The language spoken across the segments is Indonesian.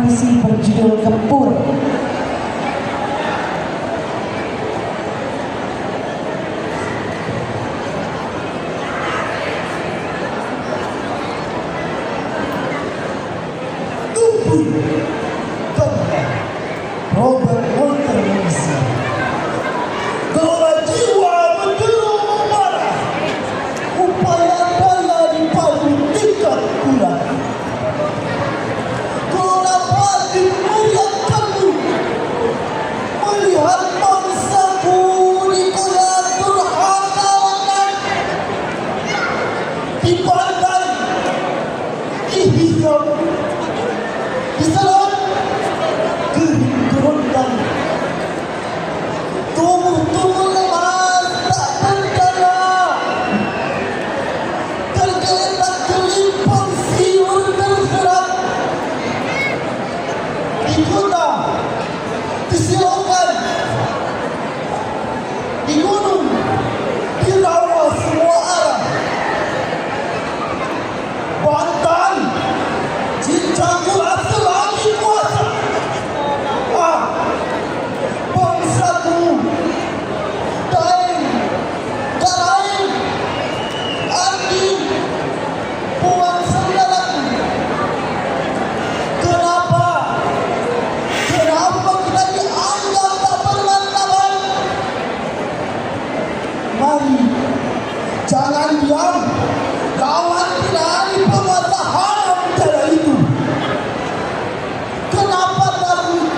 puisi berjudul Gempur. Robert Walter Wilson. Gelora jiwa menderu membara, upaya daya dipadu tingkat kurang. Gelora batin meriahkanmu, melihat bangsaku dikoyak terhangat, dipandang, dihisap, diselam, gerundang. Tubuh-tubuh lemas tak berdaya, tergeletak gelimpang siur terserat. Di kota, di silokan, di gunung, di rawa semua arah. Bantan, cintaku rasa lagi kuasa. Bangsaku, Daeng, Karaeng, Andi, Puang saudaraku. Kenapa kita dianggap tak bermartabat? Mari, jangan diam, lawan dari penguasa haram cara itu. Kenapa takut?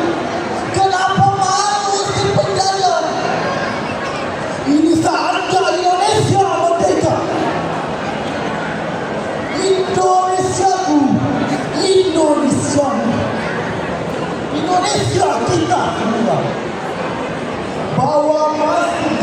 Kenapa malu si penjara? Ini saatnya Indonesia merdeka. Indonesiaku, Indonesiamu, Indonesia kita semua. Bawa masuk